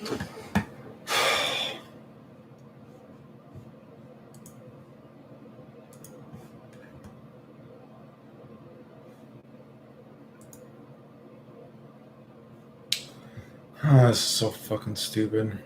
Oh, this is so fucking stupid.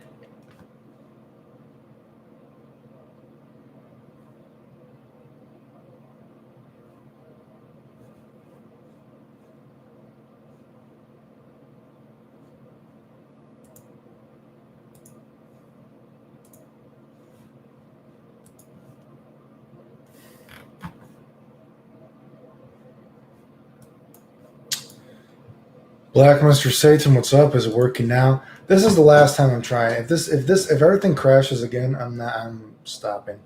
Black Mr. Satan, what's up? Is it working now? This is the last time I'm trying. If everything crashes again, I'm stopping.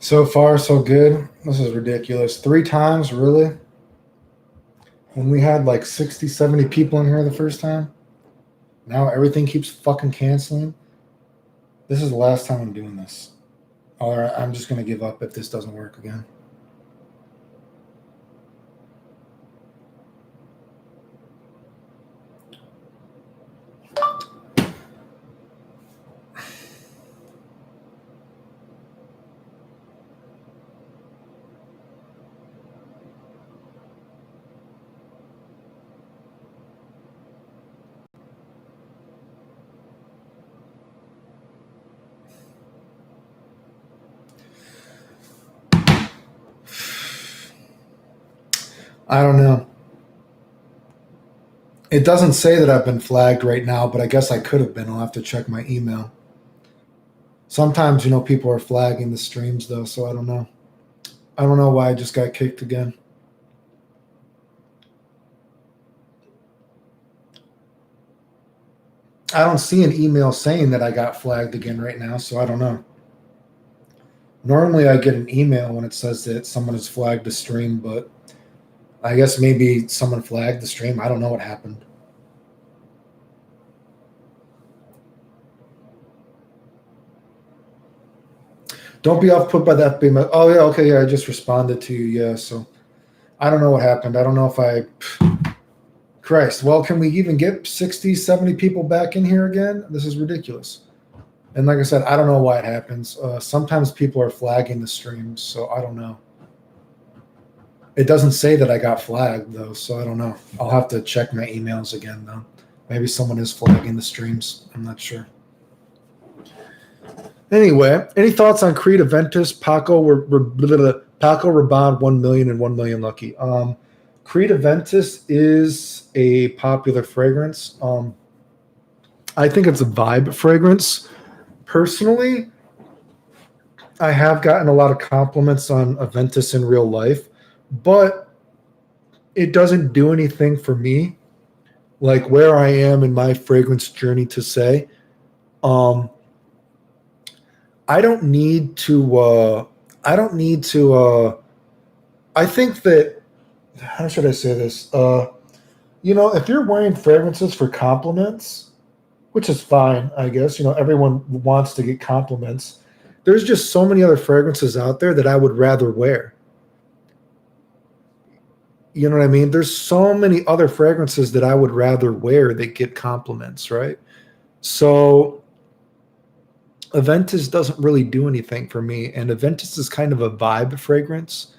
So far, so good. This is ridiculous. 3 times, really? When we had like 60, 70 people in here the first time? Now everything keeps fucking canceling? This is the last time I'm doing this. Or I'm just going to give up if this doesn't work again. I don't know. It doesn't say that I've been flagged right now, but I guess I could have been. I'll have to check my email. Sometimes, people are flagging the streams, though, so I don't know. I don't know why I just got kicked again. I don't see an email saying that I got flagged again right now, so I don't know. Normally I get an email when it says that someone has flagged the stream, but I guess maybe someone flagged the stream. I don't know what happened. Don't be off put by that being. Oh, yeah, okay, yeah, I just responded to you, yeah, so I don't know what happened. I don't know if I... Christ, well, can we even get 60, 70 people back in here again? This is ridiculous. And like I said, I don't know why it happens. Sometimes people are flagging the streams, so I don't know. It doesn't say that I got flagged, though, so I don't know. I'll have to check my emails again, though. Maybe someone is flagging the streams. I'm not sure. Anyway, any thoughts on Creed Aventus, Paco Rabanne, 1 million and 1 million lucky? Creed Aventus is a popular fragrance. I think it's a vibe fragrance. Personally, I have gotten a lot of compliments on Aventus in real life, but it doesn't do anything for me. Like where I am in my fragrance journey to say, I don't need to, I think that, how should I say this? If you're wearing fragrances for compliments, which is fine, I guess, everyone wants to get compliments. There's just so many other fragrances out there that I would rather wear. You know what I mean? There's so many other fragrances that I would rather wear that get compliments, right? So Aventus doesn't really do anything for me, and Aventus is kind of a vibe fragrance.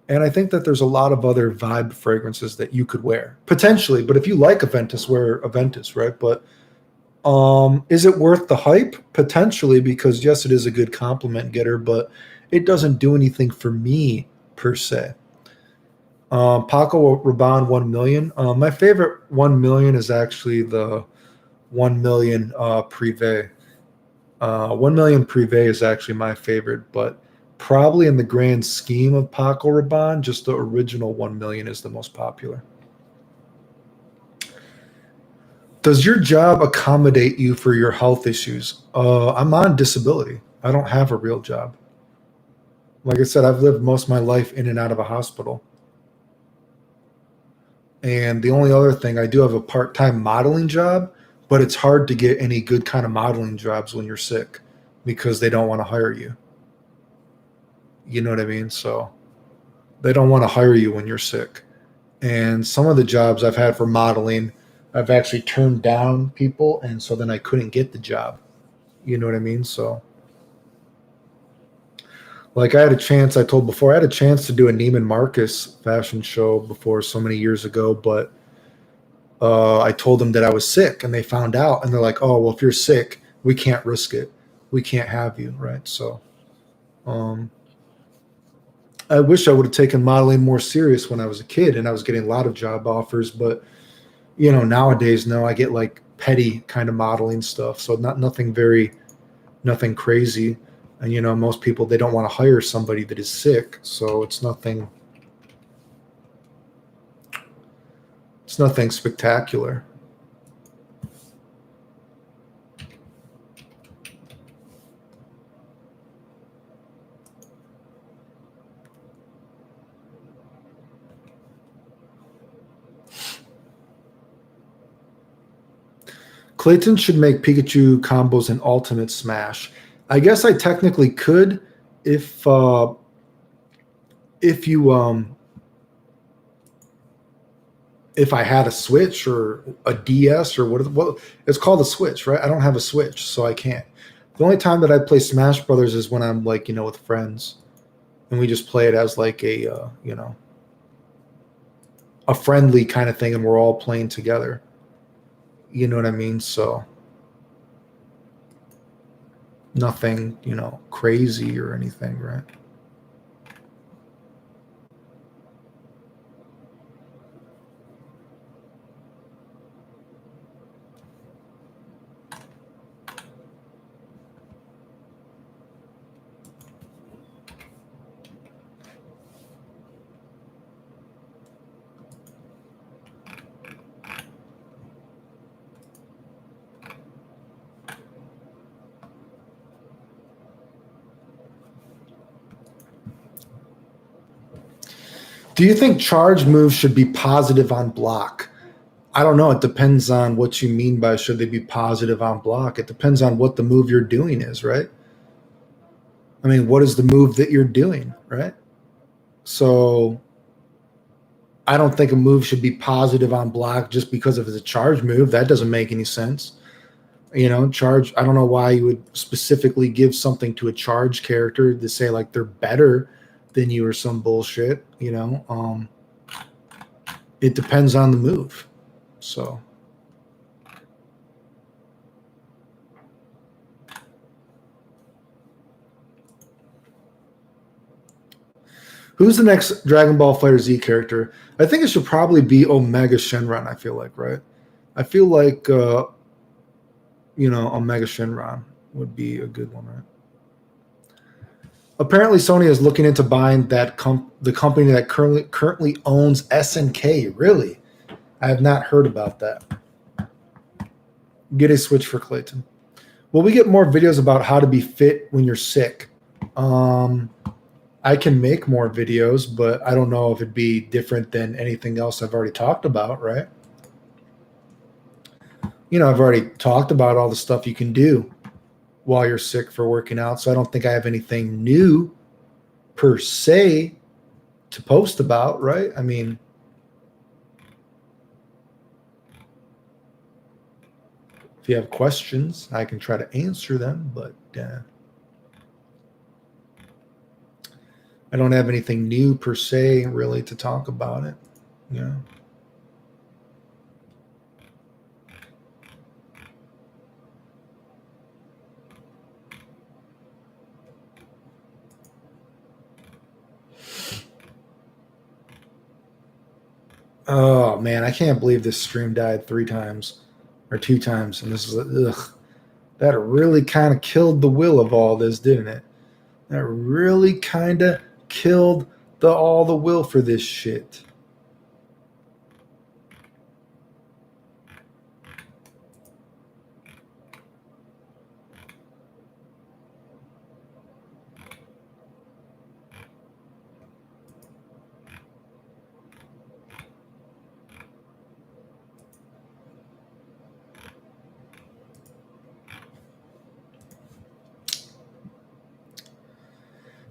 And I think that there's a lot of other vibe fragrances that you could wear, potentially. But if you like Aventus, wear Aventus, right? But is it worth the hype? Potentially, because yes, it is a good compliment getter, but it doesn't do anything for me per se. Paco Rabanne 1 million. My favorite 1 million is actually the 1 million Privé. 1 million Privé is actually my favorite, but probably in the grand scheme of Paco Rabanne, just the original 1 million is the most popular. Does your job accommodate you for your health issues? I'm on disability. I don't have a real job. Like I said, I've lived most of my life in and out of a hospital. And the only other thing, I do have a part-time modeling job, but it's hard to get any good kind of modeling jobs when you're sick because they don't want to hire you. You know what I mean? So they don't want to hire you when you're sick. And some of the jobs I've had for modeling, I've actually turned down people, and so then I couldn't get the job. You know what I mean? So, like, I had a chance, I told before, I had a chance to do a Neiman Marcus fashion show before so many years ago, but I told them that I was sick, and they found out, and they're like, "Oh, well, if you're sick, we can't risk it. We can't have you, right?" So, um, I wish I would have taken modeling more serious when I was a kid, and I was getting a lot of job offers. But nowadays, no, I get like petty kind of modeling stuff, so nothing crazy. And most people, they don't want to hire somebody that is sick, so it's nothing spectacular. Clayton should make Pikachu combos in Ultimate Smash. I guess I technically could if you if I had a Switch or a DS or what it's called, a Switch, right? I don't have a Switch, so I can't. The only time that I play Smash Brothers is when I'm like with friends, and we just play it as like a friendly kind of thing, and we're all playing together. You know what I mean? So nothing crazy or anything, right? Do you think charge moves should be positive on block? I don't know. It depends on what you mean by should they be positive on block. It depends on what the move you're doing is, right? I mean, what is the move that you're doing, right? So I don't think a move should be positive on block just because of it's a charge move. That doesn't make any sense. Charge. I don't know why you would specifically give something to a charge character to say like they're better than you or some bullshit. It depends on the move. So. Who's the next Dragon Ball Fighter Z character? I think it should probably be Omega Shenron. I feel like, right? I feel like Omega Shenron would be a good one, right? Apparently, Sony is looking into buying the company that currently owns SNK. Really, I have not heard about that. Get a Switch for Clayton. Will we get more videos about how to be fit when you're sick? I can make more videos, but I don't know if it'd be different than anything else I've already talked about, right? I've already talked about all the stuff you can do while you're sick for working out, so I don't think I have anything new per se to post about, right? I mean, if you have questions, I can try to answer them, but I don't have anything new per se really to talk about it. Yeah. Oh man, I can't believe this stream died 3 times. or 2 times, and this is ugh. That really kind of killed the will of all this, didn't it? That really kind of killed all the will for this shit.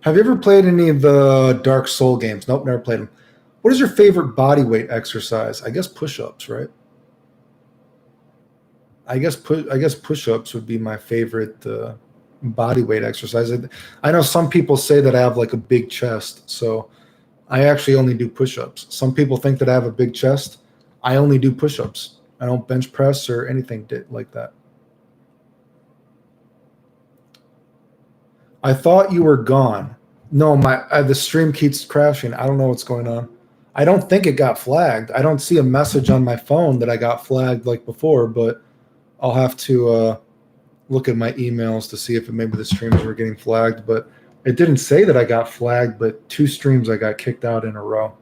Have you ever played any of the Dark Soul games? Nope, never played them. What is your favorite body weight exercise? I guess push-ups, right? I guess push-ups would be my favorite body weight exercise. I know some people say that I have like a big chest, so I actually only do push-ups. Some people think that I have a big chest. I only do push-ups. I don't bench press or anything like that. I thought you were gone. No, the stream keeps crashing. I don't know what's going on. I don't think it got flagged. I don't see a message on my phone that I got flagged like before, but I'll have to look at my emails to see if maybe the streams were getting flagged. But it didn't say that I got flagged, but 2 streams I got kicked out in a row.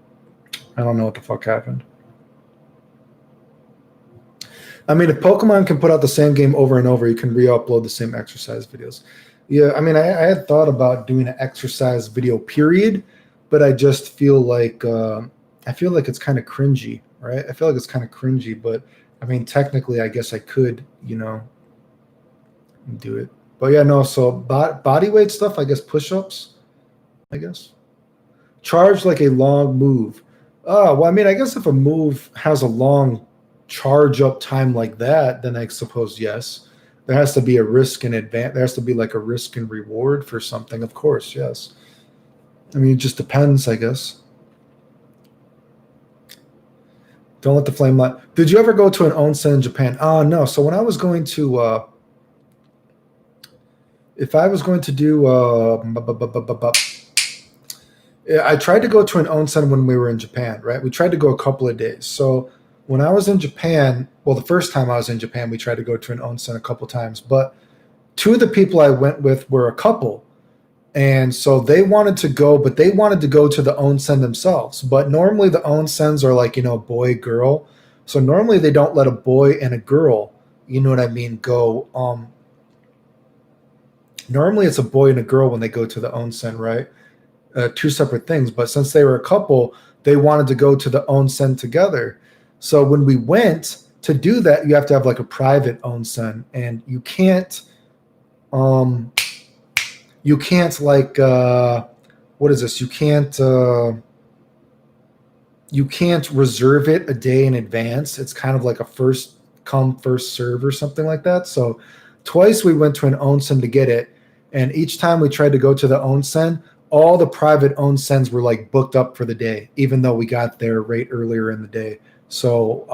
I don't know what the fuck happened. I mean, if Pokemon can put out the same game over and over, you can re-upload the same exercise videos. Yeah, I mean, I had thought about doing an exercise video, period, but I just feel like it's kind of cringy, right? I feel like it's kind of cringy, but I mean, technically, I guess I could, do it. But yeah, no. So body weight stuff, I guess push-ups, I guess. Charge like a long move. Oh, well, I mean, I guess if a move has a long charge up time like that, then I suppose yes. There has to be a risk in advance. There has to be like a risk and reward for something, of course, yes. I mean, it just depends, I guess. Don't let the flame light. Did you ever go to an onsen in Japan? No. So when I was going to, if I was going to do, I tried to go to an onsen when we were in Japan, right? We tried to go a couple of days. So when I was in Japan, well, the first time I was in Japan, we tried to go to an onsen a couple times, but 2 of the people I went with were a couple. And so they wanted to go, but they wanted to go to the onsen themselves. But normally the onsens are like, boy, girl. So normally they don't let a boy and a girl, you know what I mean, go. Normally it's a boy and a girl when they go to the onsen, right? 2 separate things. But since they were a couple, they wanted to go to the onsen together. So when we went to do that, you have to have like a private onsen, and you can't like what is this? You can't reserve it a day in advance. It's kind of like a first come first serve or something like that. So twice we went to an onsen to get it, and each time we tried to go to the onsen, all the private onsens were like booked up for the day, even though we got there right earlier in the day. So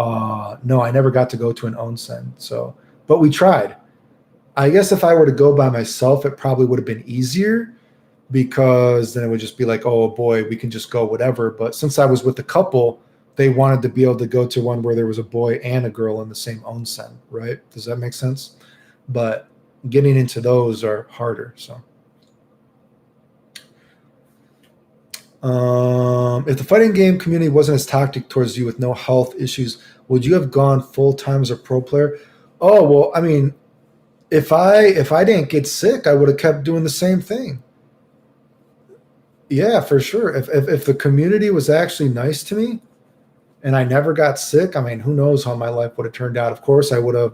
no, I never got to go to an onsen. So, but we tried. I guess if I were to go by myself, it probably would have been easier, because then it would just be like, oh boy, we can just go whatever. But since I was with the couple, they wanted to be able to go to one where there was a boy and a girl in the same onsen, right? Does that make sense? But getting into those are harder. So if the fighting game community wasn't as toxic towards you with no health issues, would you have gone full time as a pro player? Oh, well, I mean, if I didn't get sick, I would have kept doing the same thing. Yeah, for sure. If the community was actually nice to me and I never got sick, I mean, who knows how my life would have turned out. Of course, I would have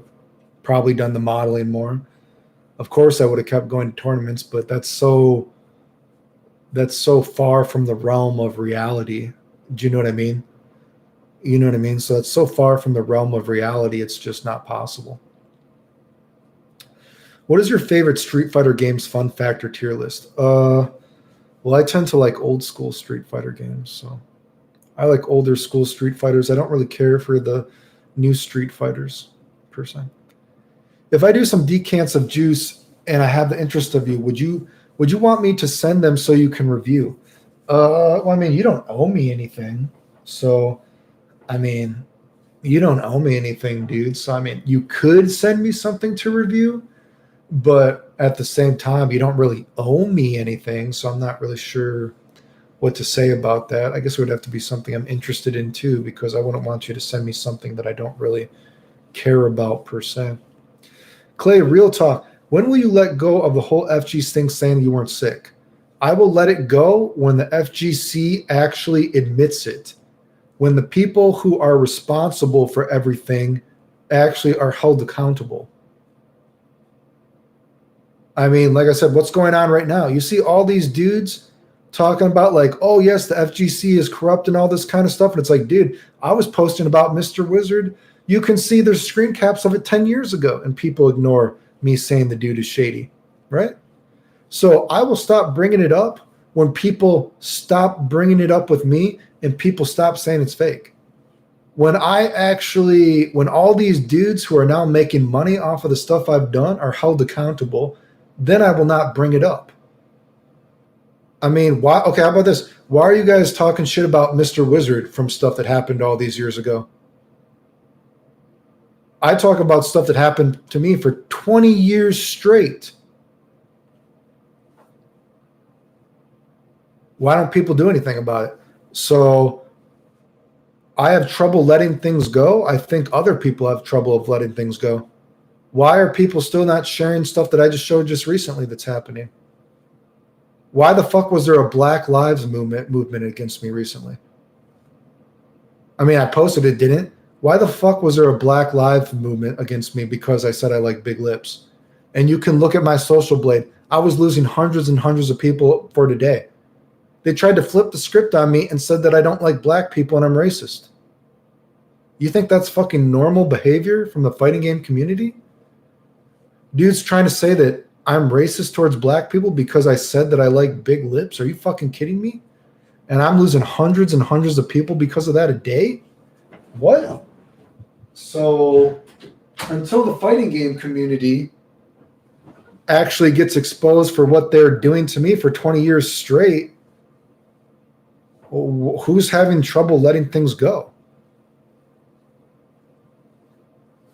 probably done the modeling more. Of course, I would have kept going to tournaments, but that's so far from the realm of reality. Do you know what I mean? You know what I mean? So it's so far from the realm of reality, it's just not possible. What is your favorite Street Fighter games fun factor tier list? Well, I tend to like old school Street Fighter games, so I like older school Street Fighters. I don't really care for the new Street Fighters per se. If I do some decants of juice and I have the interest of you, would you want me to send them so you can review? Well, I mean, you don't owe me anything, so I mean, You don't owe me anything, dude. So I mean, you could send me something to review, but at the same time, you don't really owe me anything. So I'm not really sure what to say about that. I guess it would have to be something I'm interested in too, because I wouldn't want you to send me something that I don't really care about per se. Clay, real talk. When will you let go of the whole FG thing saying you weren't sick? I will let it go when the FGC actually admits it. When the people who are responsible for everything actually are held accountable. I mean, like I said, what's going on right now? You see all these dudes talking about like, oh yes, the FGC is corrupt and all this kind of stuff. And it's like, dude, I was posting about Mr. Wizard. You can see there's screen caps of it 10 years ago, and people ignore me saying the dude is shady, right? So I will stop bringing it up when people stop bringing it up with me and people stop saying it's fake. When all these dudes who are now making money off of the stuff I've done are held accountable, then I will not bring it up. I mean, why? Okay, how about this? Why are you guys talking shit about Mr. Wizard from stuff that happened all these years ago? I talk about stuff that happened to me for 20 years straight. Why don't people do anything about it? So I have trouble letting things go. I think other people have trouble of letting things go. Why are people still not sharing stuff that I just showed just recently that's happening? Why the fuck was there a Black Lives movement against me recently? I mean, I posted it, didn't? Why the fuck was there a Black Lives movement against me because I said I like big lips? And you can look at my social blade. I was losing hundreds and hundreds of people for today. They tried to flip the script on me and said that I don't like black people and I'm racist. You think that's fucking normal behavior from the fighting game community? Dude's trying to say that I'm racist towards black people because I said that I like big lips. Are you fucking kidding me? And I'm losing hundreds and hundreds of people because of that a day? What? So until the fighting game community actually gets exposed for what they're doing to me for 20 years straight, who's having trouble letting things go?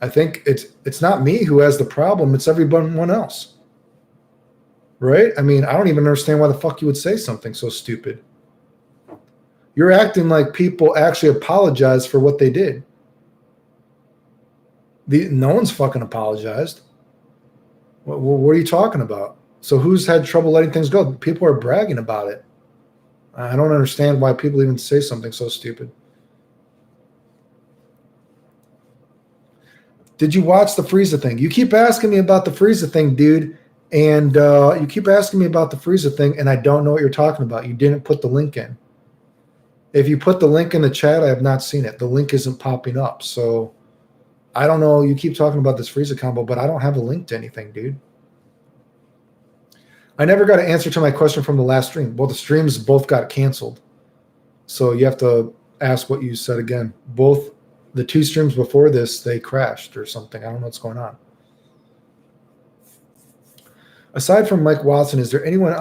I think it's not me who has the problem. It's everyone else. Right? I mean, I don't even understand why the fuck you would say something so stupid. You're acting like people actually apologize for what they did. No one's fucking apologized. What are you talking about? So who's had trouble letting things go? People are bragging about it. I don't understand why people even say something so stupid. Did you watch the Frieza thing? You keep asking me about the Frieza thing, dude. And you keep asking me about the Frieza thing, and I don't know what you're talking about. You didn't put the link in. If you put the link in the chat, I have not seen it. The link isn't popping up. So I don't know. You keep talking about this Frieza combo, but I don't have a link to anything, dude. I never got an answer to my question from the last stream. Well, the streams both got canceled. So you have to ask what you said again. Both the two streams before this, they crashed or something. I don't know what's going on. Aside from Mike Watson, is there anyone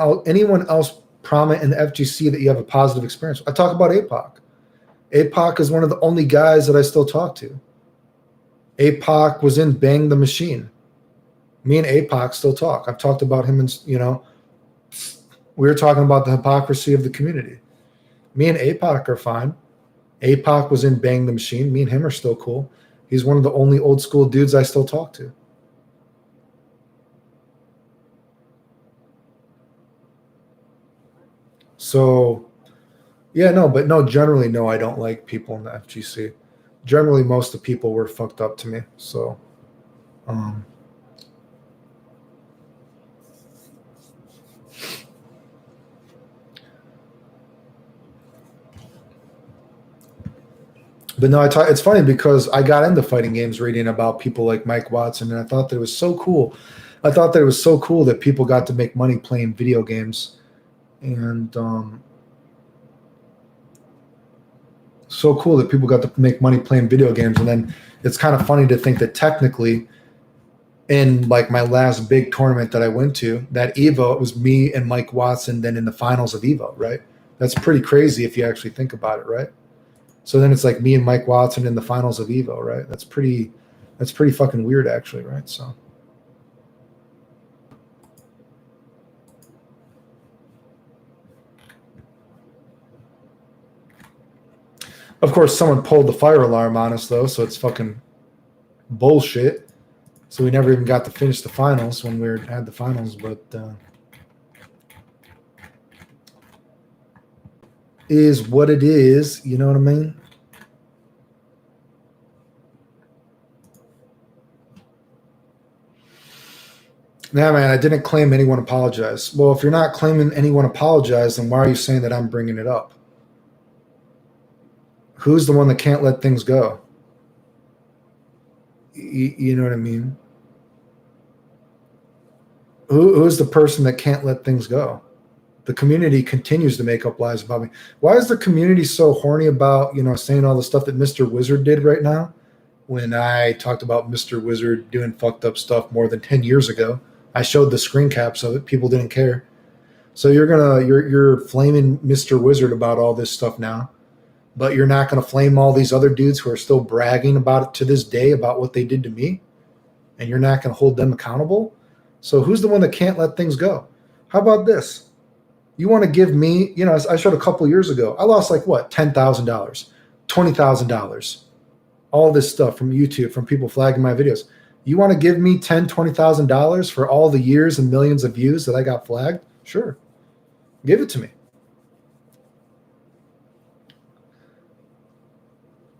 else prominent in the FGC that you have a positive experience with? I talk about APOC. APOC is one of the only guys that I still talk to. APOC was in Bang the Machine. Me and APOC still talk. I've talked about him, and we were talking about the hypocrisy of the community. Me and APOC are fine. APOC was in Bang the Machine. Me and him are still cool. He's one of the only old school dudes I still talk to. So, yeah, generally, no, I don't like people in the FGC. Generally, most of the people were fucked up to me. So, but no, it's funny because I got into fighting games reading about people like Mike Watson, and I thought that it was so cool. I thought that it was so cool that people got to make money playing video games. And so cool that people got to make money playing video games. And then it's kind of funny to think that technically in like my last big tournament that I went to, that Evo, it was me and Mike Watson then in the finals of Evo, right? That's pretty crazy if you actually think about it, right? So then it's like me and Mike Watson in the finals of Evo, right? That's pretty fucking weird, actually, right? So. Of course, someone pulled the fire alarm on us, though, so it's fucking bullshit. So we never even got to finish the finals when we had the finals, but is what it is. You know what I mean? Yeah, man, I didn't claim anyone apologized. Well, if you're not claiming anyone apologized, then why are you saying that I'm bringing it up? Who's the one that can't let things go? You know what I mean? Who's the person that can't let things go? The community continues to make up lies about me. Why is the community so horny about, saying all the stuff that Mr. Wizard did right now? When I talked about Mr. Wizard doing fucked up stuff more than 10 years ago, I showed the screen caps of it. People didn't care. So you're flaming Mr. Wizard about all this stuff now, but you're not going to flame all these other dudes who are still bragging about it to this day about what they did to me, and you're not going to hold them accountable. So who's the one that can't let things go? How about this? You want to give me, I showed a couple years ago, I lost like what, $10,000, $20,000, all this stuff from YouTube, from people flagging my videos. You want to give me $10,000, $20,000 for all the years and millions of views that I got flagged? Sure. Give it to me.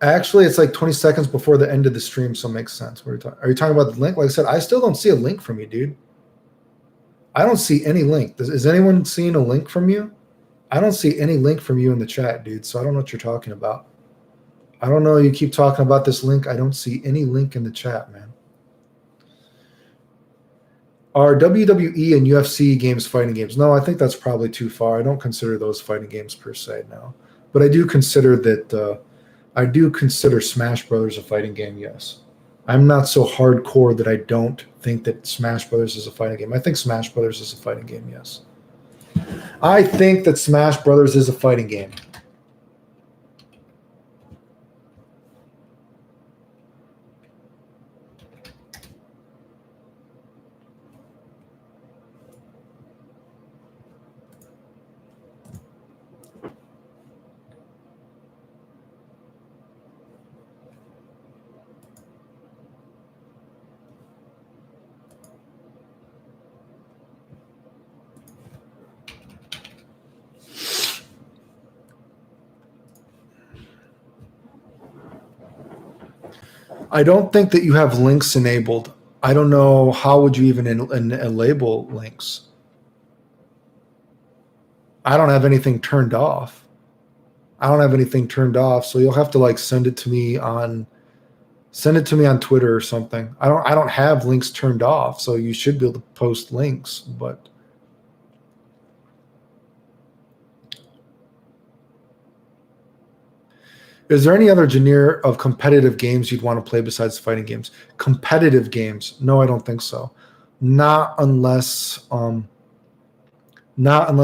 Actually, it's like 20 seconds before the end of the stream, so it makes sense. What are you talking about the link? Like I said, I still don't see a link from you, dude. I don't see any link. Is anyone seeing a link from you? I don't see any link from you in the chat, dude, so I don't know what you're talking about. I don't know. You keep talking about this link. I don't see any link in the chat, man. Are WWE and UFC games fighting games? No, I think that's probably too far. I don't consider those fighting games per se, no. But I do consider that Smash Brothers a fighting game, yes. I'm not so hardcore that I don't think that Smash Brothers is a fighting game. I think Smash Brothers is a fighting game, yes. I think that Smash Brothers is a fighting game. I don't think that you have links enabled. I don't know how would you even enable links. I don't have anything turned off. So you'll have to like send it to me on Twitter or something. I don't have links turned off, so you should be able to post links, but is there any other genre of competitive games you'd want to play besides fighting games? Competitive games? No, I don't think so. Not unless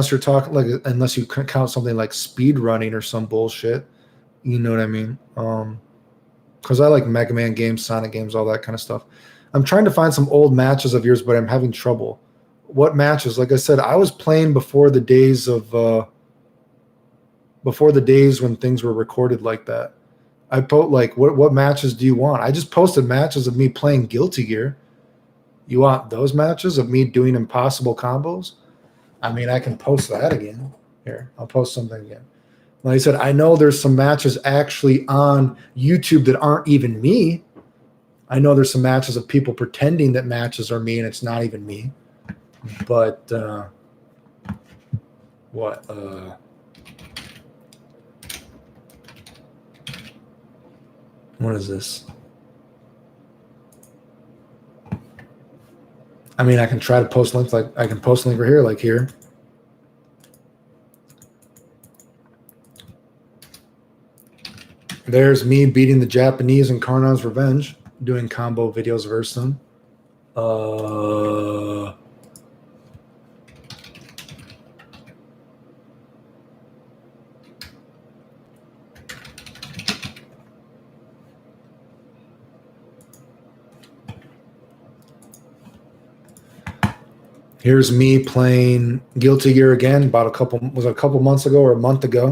you're talking like, unless you count something like speed running or some bullshit. You know what I mean? Because I like Mega Man games, Sonic games, all that kind of stuff. I'm trying to find some old matches of yours, but I'm having trouble. What matches? Like I said, I was playing before the days when things were recorded like that. I put like, what matches do you want? I just posted matches of me playing Guilty Gear. You want those matches of me doing impossible combos? I mean, I can post that again. Here, I'll post something again. Like I said, I know there's some matches actually on YouTube that aren't even me. I know there's some matches of people pretending that matches are me and it's not even me. But what is this? I mean, I can try to post links. Like I can post a link right here, like here. There's me beating the Japanese in Karnon's Revenge, doing combo videos versus them. Here's me playing Guilty Gear again about a couple months ago or a month ago.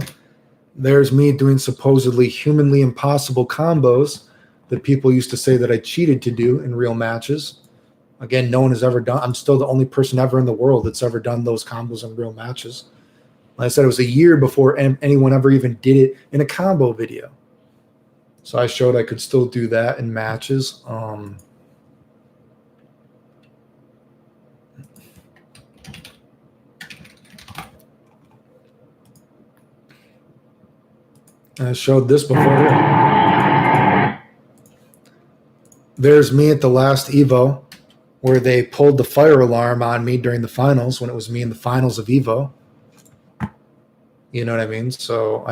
There's me doing supposedly humanly impossible combos that people used to say that I cheated to do in real matches. Again, no one has ever done. I'm still the only person ever in the world that's ever done those combos in real matches. Like I said, it was a year before anyone ever even did it in a combo video. So I showed I could still do that in matches. I showed this before. There's me at the last Evo where they pulled the fire alarm on me during the finals when it was me in the finals of Evo. You know what I mean? So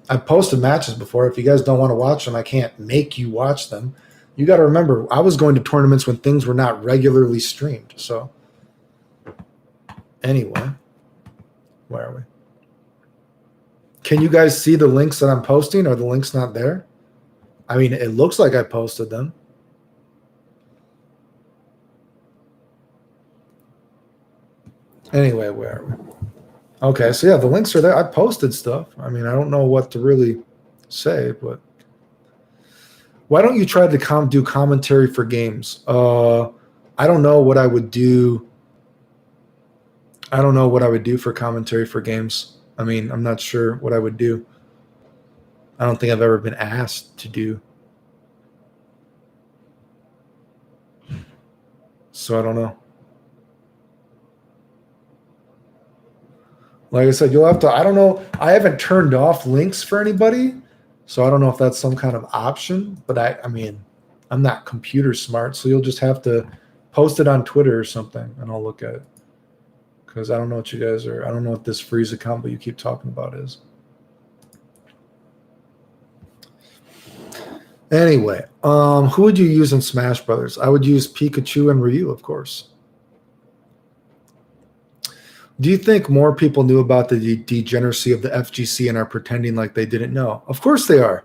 I've posted matches before. If you guys don't want to watch them, I can't make you watch them. You got to remember, I was going to tournaments when things were not regularly streamed. So anyway, where are we? Can you guys see the links that I'm posting? Are the links not there? I mean, it looks like I posted them. Anyway, where are we? Okay, so yeah, the links are there. I posted stuff. I mean, I don't know what to really say, but why don't you try to do commentary for games? I don't know what I would do. I don't know what I would do for commentary for games. I mean, I'm not sure what I would do. I don't think I've ever been asked to do. So I don't know. Like I said, you'll have to, I don't know. I haven't turned off links for anybody. So I don't know if that's some kind of option, but I mean, I'm not computer smart. So you'll just have to post it on Twitter or something and I'll look at it. Because I don't know what you guys are, I don't know what this freeze account you keep talking about is. Anyway, who would you use in Smash Brothers? I would use Pikachu and Ryu, of course. Do you think more people knew about the degeneracy of the FGC and are pretending like they didn't know? Of course they are.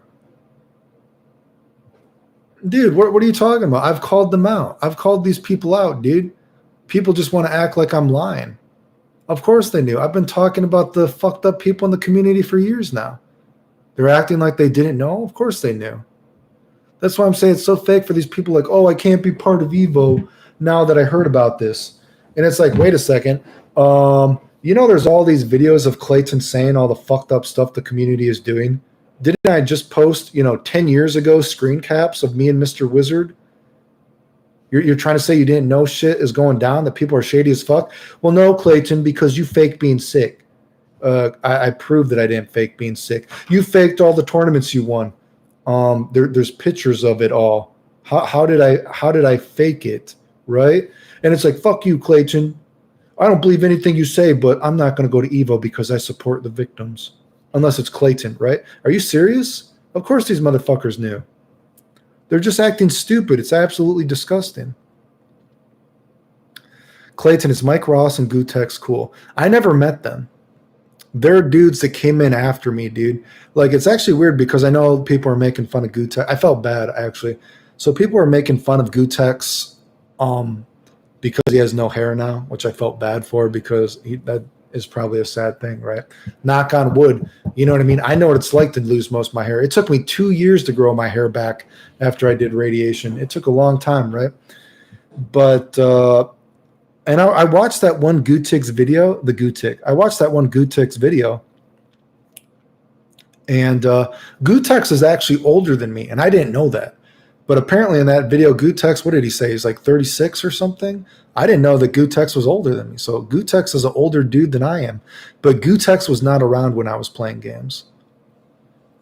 Dude, what are you talking about? I've called them out. I've called these people out, dude. People just want to act like I'm lying. Of course they knew. I've been talking about the fucked up people in the community for years now. They're acting like they didn't know? Of course they knew. That's why I'm saying it's so fake for these people like, oh, I can't be part of Evo now that I heard about this. And it's like, wait a second. You know, there's all these videos of Clayton saying all the fucked up stuff the community is doing. Didn't I just post, 10 years ago screen caps of me and Mr. Wizard? You're trying to say you didn't know shit is going down, that people are shady as fuck? Well, no, Clayton, because you fake being sick. I proved that I didn't fake being sick. You faked all the tournaments you won. There's pictures of it all. How did I fake it, right? And it's like, fuck you, Clayton. I don't believe anything you say, but I'm not going to go to Evo because I support the victims. Unless it's Clayton, right? Are you serious? Of course these motherfuckers knew. They're just acting stupid. It's absolutely disgusting. Clayton, is Mike Ross and Gutex cool? I never met them. They're dudes that came in after me, dude. Like, it's actually weird because I know people are making fun of Gutex. I felt bad, actually. So people are making fun of Gutex because he has no hair now, which I felt bad for because that is probably a sad thing, right? Knock on wood. You know what I mean? I know what it's like to lose most of my hair. It took me 2 years to grow my hair back after I did radiation. It took a long time, right? But and I watched that one Gutex video, I watched that one Gutex video, and Gutex is actually older than me, and I didn't know that. But apparently in that video, Gutex, what did he say? He's like 36 or something. I didn't know that Gutex was older than me. So Gutex is an older dude than I am. But Gutex was not around when I was playing games.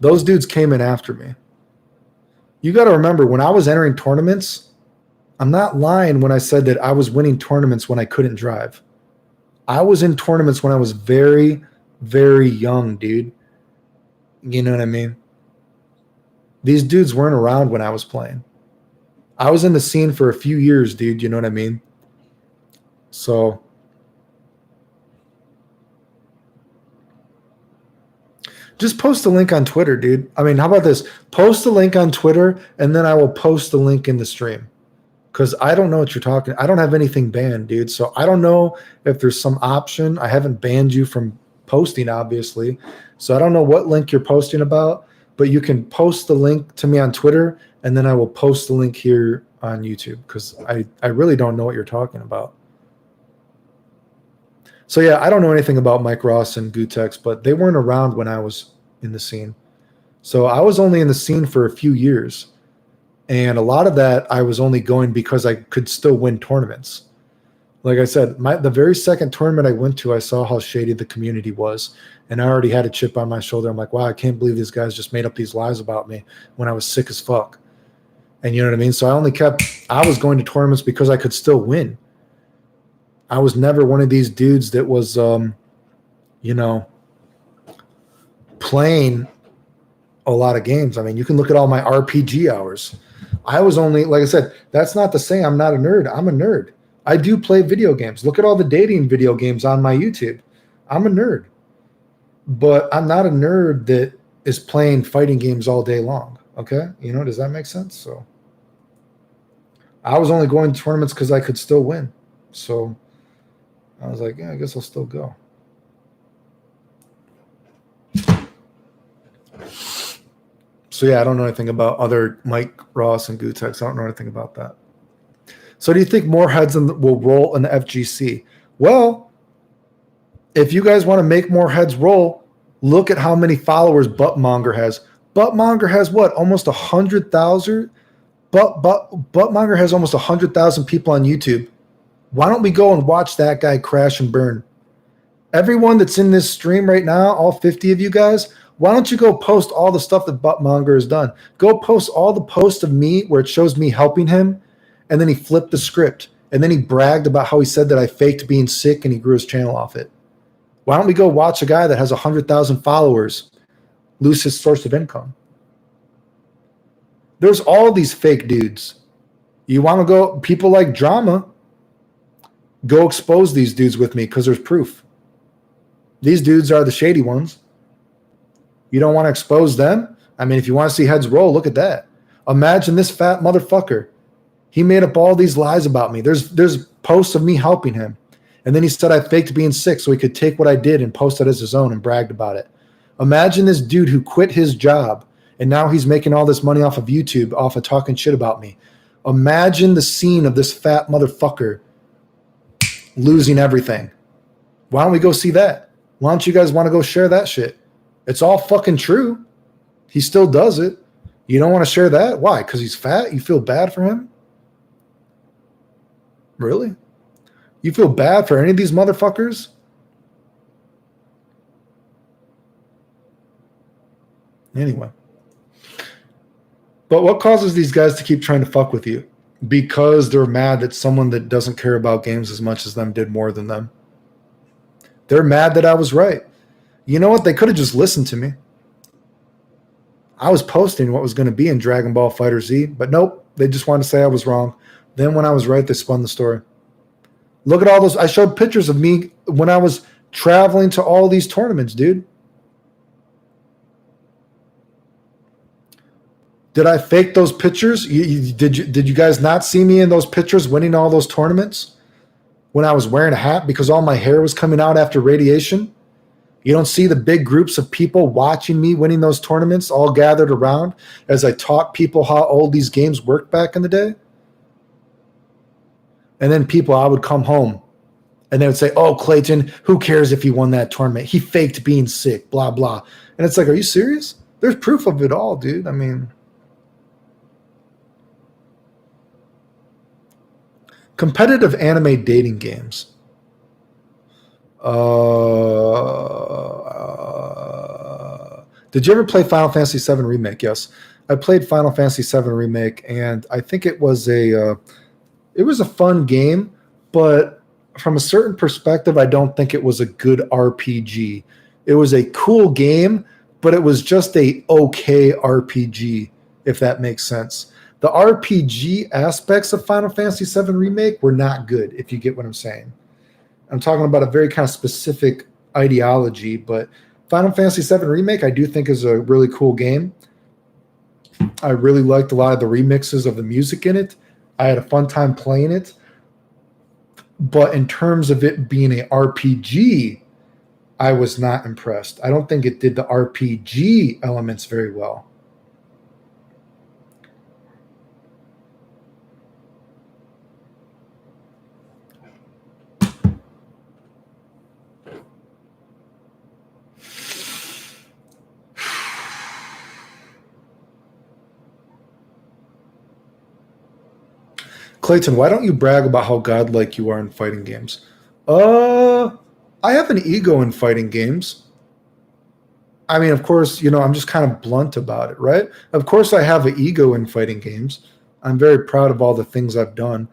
Those dudes came in after me. You got to remember, when I was entering tournaments, I'm not lying when I said that I was winning tournaments when I couldn't drive. I was in tournaments when I was very, very young, dude. You know what I mean? These dudes weren't around when I was playing. I was in the scene for a few years, dude. You know what I mean? So just post a link on Twitter, dude. I mean, how about this? Post the link on Twitter, and then I will post the link in the stream. because I don't know what you're talking. I don't have anything banned, dude. So I don't know if there's some option. I haven't banned you from posting, obviously. So I don't know what link you're posting about, but you can post the link to me on Twitter, and then I will post the link here on YouTube, because I really don't know what you're talking about. So yeah, I don't know anything about Mike Ross and Gutex, but they weren't around when I was in the scene. So I was only in the scene for a few years. And a lot of that I was only going because I could still win tournaments. Like I said, the very second tournament I went to, I saw how shady the community was. And I already had a chip on my shoulder. I'm like, wow, I can't believe these guys just made up these lies about me when I was sick as fuck. And you know what I mean? So I was going to tournaments because I could still win. I was never one of these dudes that was, playing a lot of games. I mean, you can look at all my RPG hours. I was only, like I said, that's not to say I'm not a nerd. I'm a nerd. I do play video games. Look at all the dating video games on my YouTube. I'm a nerd. But I'm not a nerd that is playing fighting games all day long. Okay? Does that make sense? So I was only going to tournaments because I could still win. So I was like, yeah, I guess I'll still go. So yeah, I don't know anything about other Mike Ross and Gutex. I don't know anything about that. So do you think more heads will roll in the FGC? Well, if you guys want to make more heads roll, look at how many followers Buttmonger has. Buttmonger has what? Almost 100,000? Buttmonger has almost 100,000 people on YouTube. Why don't we go and watch that guy crash and burn? Everyone that's in this stream right now, all 50 of you guys, why don't you go post all the stuff that Buttmonger has done? Go post all the posts of me where it shows me helping him, and then he flipped the script, and then he bragged about how he said that I faked being sick and he grew his channel off it. Why don't we go watch a guy that has 100,000 followers lose his source of income? There's all these fake dudes. You want to go, people like drama, go expose these dudes with me because there's proof. These dudes are the shady ones. You don't want to expose them? I mean, if you want to see heads roll, look at that. Imagine this fat motherfucker. He made up all these lies about me. There's posts of me helping him. And then he said I faked being sick so he could take what I did and post it as his own and bragged about it. Imagine this dude who quit his job and now he's making all this money off of YouTube, off of talking shit about me. Imagine the scene of this fat motherfucker losing everything. Why don't we go see that? Why don't you guys want to go share that shit? It's all fucking true. He still does it. You don't want to share that? Why? Because he's fat? You feel bad for him? Really? You feel bad for any of these motherfuckers? Anyway. But what causes these guys to keep trying to fuck with you? Because they're mad that someone that doesn't care about games as much as them did more than them. They're mad that I was right. You know what? They could have just listened to me. I was posting what was going to be in Dragon Ball FighterZ, but nope. They just wanted to say I was wrong. Then when I was right, they spun the story. Look at all those. I showed pictures of me when I was traveling to all these tournaments, dude. Did I fake those pictures? Did you guys not see me in those pictures winning all those tournaments when I was wearing a hat because all my hair was coming out after radiation? You don't see the big groups of people watching me winning those tournaments all gathered around as I taught people how old these games worked back in the day? And then I would come home and they would say, oh, Clayton, who cares if he won that tournament? He faked being sick, blah, blah. And it's like, are you serious? There's proof of it all, dude. I mean, competitive anime dating games. Did you ever play Final Fantasy VII Remake? Yes. I played Final Fantasy VII Remake, and I think it was a fun game, but from a certain perspective, I don't think it was a good RPG. It was a cool game, but it was just a okay RPG, if that makes sense. The RPG aspects of Final Fantasy VII Remake were not good, if you get what I'm saying. I'm talking about a very kind of specific ideology, but Final Fantasy VII Remake I do think is a really cool game. I really liked a lot of the remixes of the music in it. I had a fun time playing it. But in terms of it being a RPG, I was not impressed. I don't think it did the RPG elements very well. Clayton, why don't you brag about how godlike you are in fighting games? I have an ego in fighting games. I mean, of course, I'm just kind of blunt about it, right? Of course, I have an ego in fighting games. I'm very proud of all the things I've done.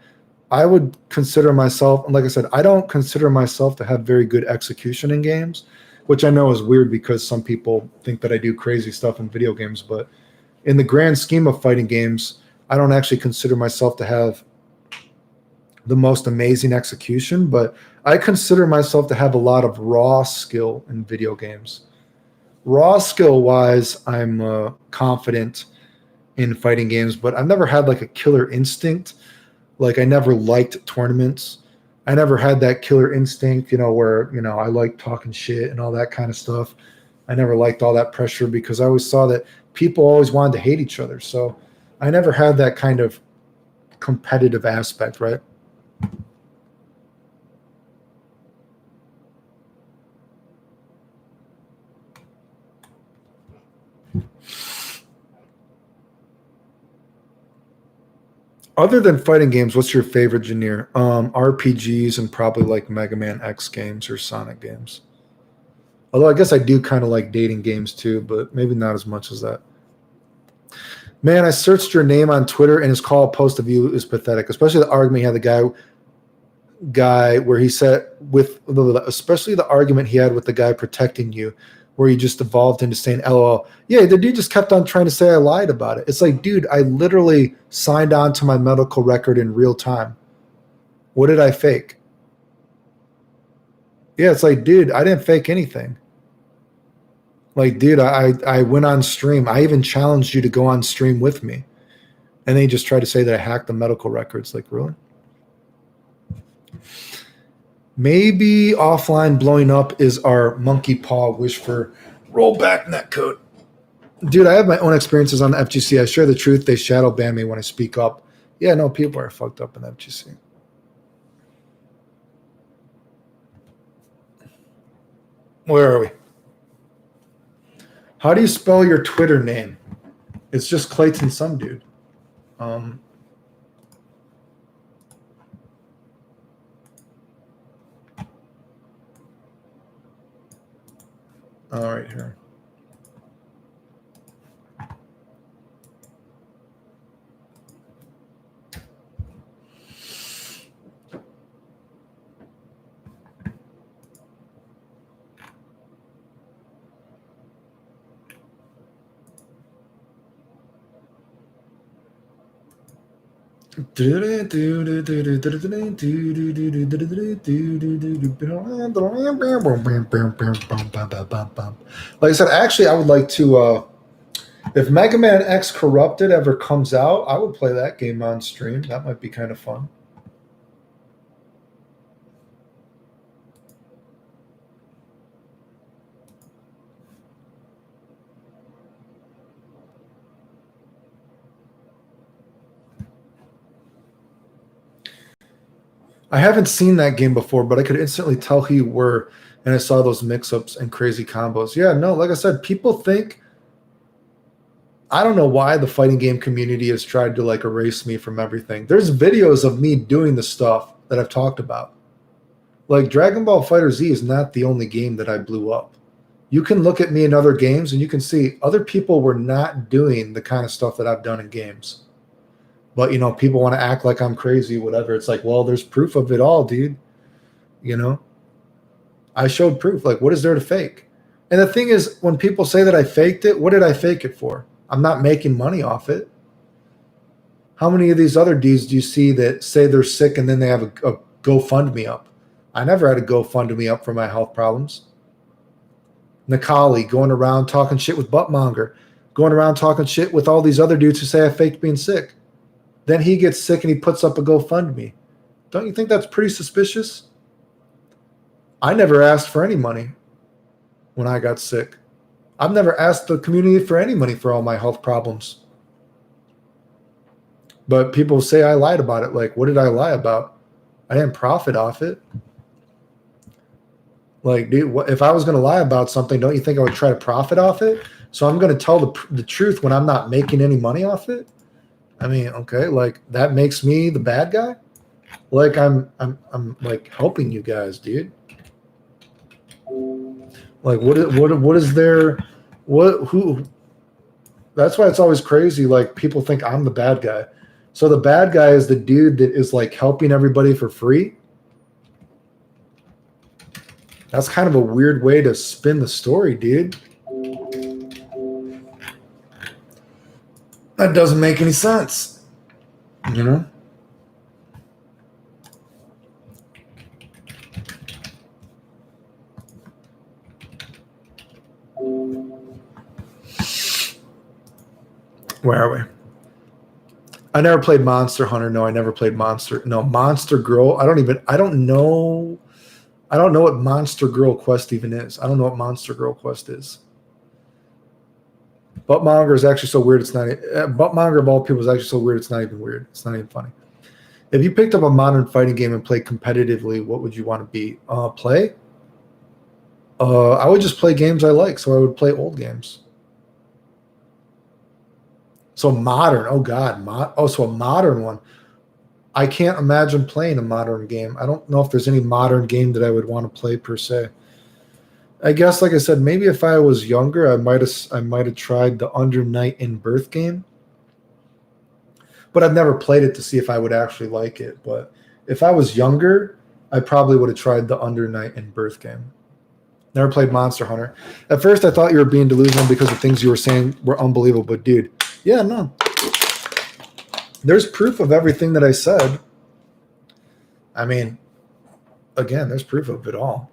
I would consider myself, like I said, I don't consider myself to have very good execution in games, which I know is weird because some people think that I do crazy stuff in video games. But in the grand scheme of fighting games, I don't actually consider myself to have the most amazing execution, but I consider myself to have a lot of raw skill in video games. Raw skill wise, I'm confident in fighting games, but I've never had like a killer instinct. Like I never liked tournaments. I never had that killer instinct, where, I like talking shit and all that kind of stuff. I never liked all that pressure because I always saw that people always wanted to hate each other. So I never had that kind of competitive aspect, right? Other than fighting games, what's your favorite genre? RPGs and probably like Mega Man X games or Sonic games. Although I guess I do kind of like dating games too, but maybe not as much as that. Man, I searched your name on Twitter and his call post of you is pathetic, especially the argument he had the guy where he said especially the argument he had with the guy protecting you, where he just evolved into saying LOL. Yeah, the dude just kept on trying to say I lied about it. It's like, dude, I literally signed on to my medical record in real time. What did I fake? Yeah, it's like, dude, I didn't fake anything. Like, dude, I went on stream. I even challenged you to go on stream with me. And then he just tried to say that I hacked the medical records. Like, really? Maybe offline blowing up is our monkey paw wish for rollback netcode. Dude, I have my own experiences on the FGC. I share the truth. They shadow ban me when I speak up. Yeah, no, people are fucked up in the FGC. Where are we? How do you spell your Twitter name? It's just Clayton some dude. All right, here. Like I said, actually, I would like to. If Mega Man X Corrupted ever comes out, I would play that game on stream. That might be kind of fun. I haven't seen that game before, but I could instantly tell who you were, and I saw those mix-ups and crazy combos. Yeah, no, like I said, people think I don't know why the fighting game community has tried to like erase me from everything. There's videos of me doing the stuff that I've talked about. Like Dragon Ball Fighter Z is not the only game that I blew up. You can look at me in other games and you can see other people were not doing the kind of stuff that I've done in games. But people want to act like I'm crazy, whatever. It's like, well, there's proof of it all, dude. I showed proof. Like, what is there to fake? And the thing is, when people say that I faked it, what did I fake it for? I'm not making money off it. How many of these other dudes do you see that say they're sick and then they have a GoFundMe up? I never had a GoFundMe up for my health problems. Nikali going around talking shit with Buttmonger, going around talking shit with all these other dudes who say I faked being sick. Then he gets sick and he puts up a GoFundMe. Don't you think that's pretty suspicious? I never asked for any money when I got sick. I've never asked the community for any money for all my health problems. But people say I lied about it. Like, what did I lie about? I didn't profit off it. Like, dude, if I was going to lie about something, don't you think I would try to profit off it? So I'm going to tell the truth when I'm not making any money off it? I mean, okay, like that makes me the bad guy? Like I'm like helping you guys, dude. Like what is there who that's why it's always crazy. Like people think I'm the bad guy. So the bad guy is the dude that is like helping everybody for free. That's kind of a weird way to spin the story, dude. That doesn't make any sense. You know? Where are we? I never played Monster Hunter. No, I never played Monster Girl. I don't know what Monster Girl Quest even is. I don't know what Monster Girl Quest is. Buttmonger is actually so weird. It's not. Buttmonger of all people is actually so weird. It's not even weird. It's not even funny. If you picked up a modern fighting game and played competitively, what would you want to be? Play? I would just play games I like. So I would play old games. So modern. Oh God. So a modern one. I can't imagine playing a modern game. I don't know if there's any modern game that I would want to play per se. I guess, like I said, maybe if I was younger, I might have tried the Under Night in Birth game. But I've never played it to see if I would actually like it. But if I was younger, I probably would have tried the Under Night in Birth game. Never played Monster Hunter. At first, I thought you were being delusional because the things you were saying were unbelievable. But dude, yeah, no. There's proof of everything that I said. I mean, again, there's proof of it all.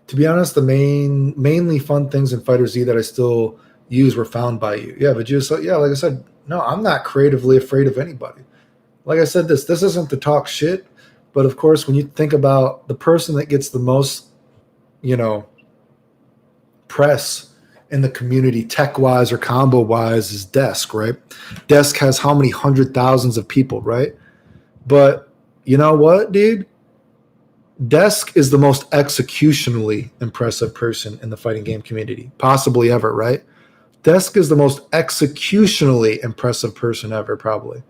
To be honest, the mainly fun things in Fighter Z that I still use were found by you. Yeah, but like I said, no, I'm not creatively afraid of anybody. Like I said, this isn't to talk shit, but of course, when you think about the person that gets the most, press in the community, tech-wise or combo-wise, is Desk, right? Desk has how many 100,000s of people, right? But you know what, dude? Desk is the most executionally impressive person in the fighting game community, possibly ever, right? Desk is the most executionally impressive person ever, probably.